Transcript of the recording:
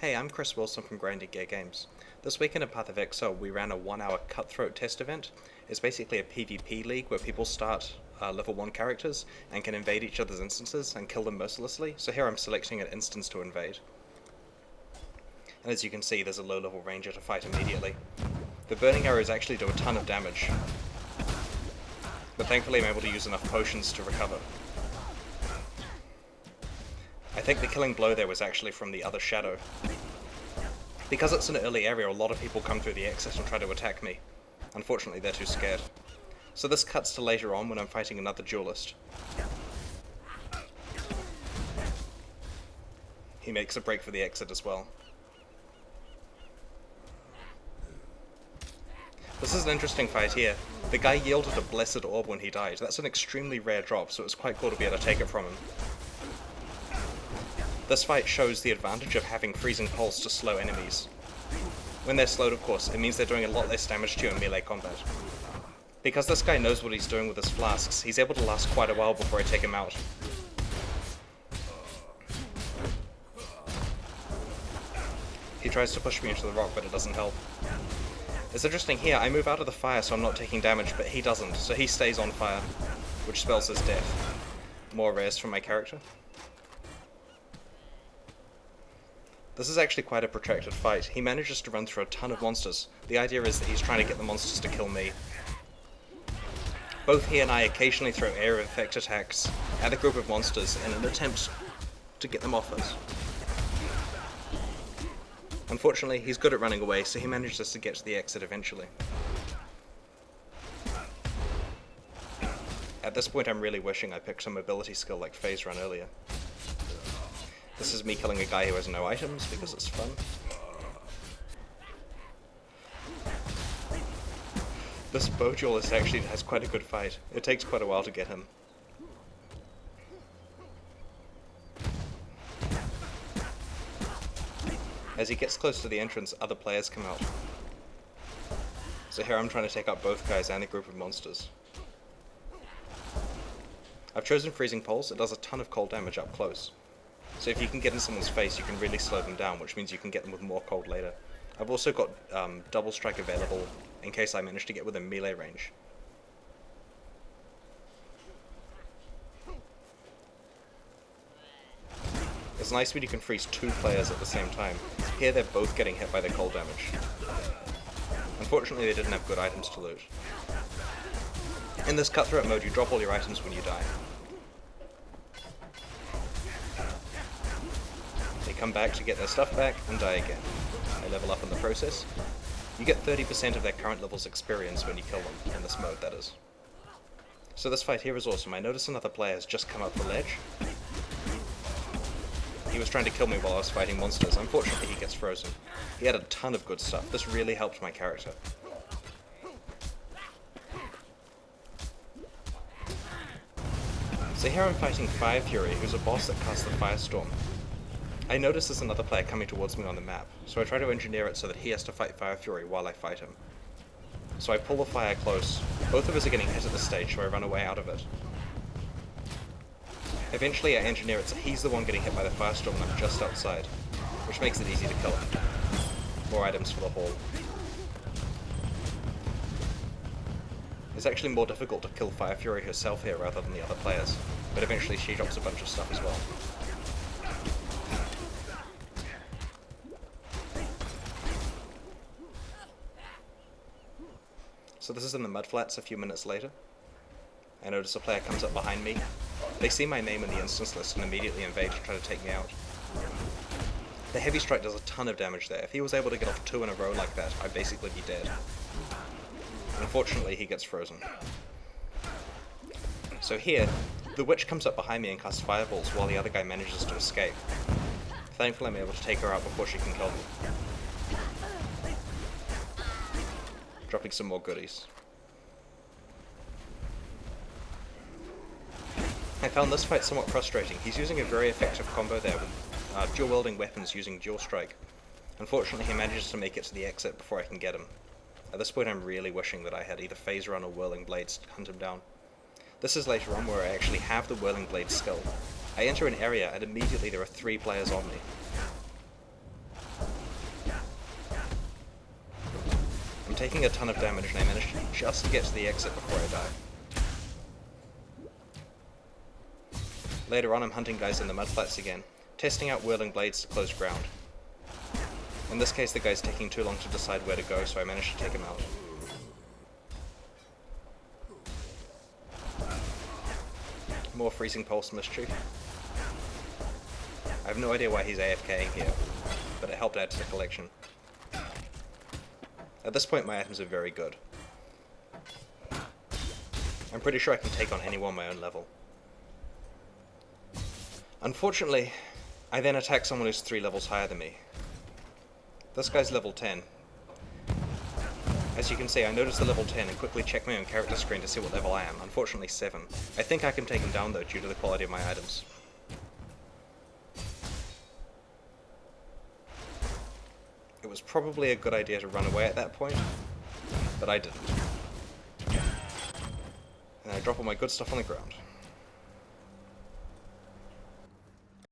Hey, I'm Chris Wilson from Grinding Gear Games. This weekend in Path of Exile, we ran a 1 hour cutthroat test event. It's basically a PvP league where people start level 1 characters and can invade each other's instances and kill them mercilessly. So here I'm selecting an instance to invade. And as you can see, there's a low level ranger to fight immediately. The burning arrows actually do a ton of damage, but thankfully I'm able to use enough potions to recover. I think the killing blow there was actually from the other shadow. Because it's an early area, a lot of people come through the exit and try to attack me. Unfortunately, they're too scared. So this cuts to later on when I'm fighting another duelist. He makes a break for the exit as well. This is an interesting fight here. The guy yielded a blessed orb when he died. That's an extremely rare drop, so it's quite cool to be able to take it from him. This fight shows the advantage of having freezing pulse to slow enemies. When they're slowed, of course, it means they're doing a lot less damage to you in melee combat. Because this guy knows what he's doing with his flasks, he's able to last quite a while before I take him out. He tries to push me into the rock, but it doesn't help. It's interesting here, I move out of the fire so I'm not taking damage, but he doesn't, so he stays on fire, which spells his death. More rares from my character. This is actually quite a protracted fight. He manages to run through a ton of monsters. The idea is that he's trying to get the monsters to kill me. Both he and I occasionally throw area effect attacks at a group of monsters in an attempt to get them off us. Unfortunately, he's good at running away, so he manages to get to the exit eventually. At this point, I'm really wishing I picked some mobility skill like phase run earlier. This is me killing a guy who has no items because it's fun. This bow duelist actually has quite a good fight. It takes quite a while to get him. As he gets close to the entrance, other players come out. So here I'm trying to take out both guys and a group of monsters. I've chosen Freezing Pulse. It does a ton of cold damage up close. So if you can get in someone's face, you can really slow them down, which means you can get them with more cold later. I've also got Double Strike available in case I manage to get within melee range. It's nice when you can freeze two players at the same time. Here they're both getting hit by the cold damage. Unfortunately, they didn't have good items to loot. In this cutthroat mode, you drop all your items when you die. Come back to get their stuff back and die again. They level up in the process. You get 30% of their current level's experience when you kill them, in this mode that is. So this fight here is awesome. I notice another player has just come up the ledge. He was trying to kill me while I was fighting monsters. Unfortunately he gets frozen. He had a ton of good stuff. This really helped my character. So here I'm fighting Fire Fury, who's a boss that casts the Firestorm. I notice there's another player coming towards me on the map, so I try to engineer it so that he has to fight Fire Fury while I fight him. So I pull the fire close. Both of us are getting hit at this stage, so I run away out of it. Eventually I engineer it so he's the one getting hit by the Firestorm and I'm just outside, which makes it easy to kill him. More items for the haul. It's actually more difficult to kill Fire Fury herself here rather than the other players, but eventually she drops a bunch of stuff as well. So this is in the mudflats a few minutes later. I notice a player comes up behind me. They see my name in the instance list and immediately invade to try to take me out. The heavy strike does a ton of damage there. If he was able to get off 2 in a row like that, I'd basically be dead. Unfortunately, he gets frozen. So here, the witch comes up behind me and casts fireballs while the other guy manages to escape. Thankfully, I'm able to take her out before she can kill me. Dropping some more goodies. I found this fight somewhat frustrating. He's using a very effective combo there with dual wielding weapons using dual strike. Unfortunately, he manages to make it to the exit before I can get him. At this point, I'm really wishing that I had either phase run or whirling blades to hunt him down. This is later on where I actually have the whirling blade skill. I enter an area and immediately there are 3 players on me. I'm taking a ton of damage and I managed just to get to the exit before I die. Later on I'm hunting guys in the mudflats again, testing out whirling blades to close ground. In this case the guy's taking too long to decide where to go, so I managed to take him out. More freezing pulse mischief. I have no idea why he's AFKing here, but it helped add to the collection. At this point my items are very good. I'm pretty sure I can take on anyone my own level. Unfortunately, I then attack someone who's 3 levels higher than me. This guy's level 10. As you can see, I noticed the level 10 and quickly checked my own character screen to see what level I am. Unfortunately 7. I think I can take him down though due to the quality of my items. It was probably a good idea to run away at that point, but I didn't. And I drop all my good stuff on the ground.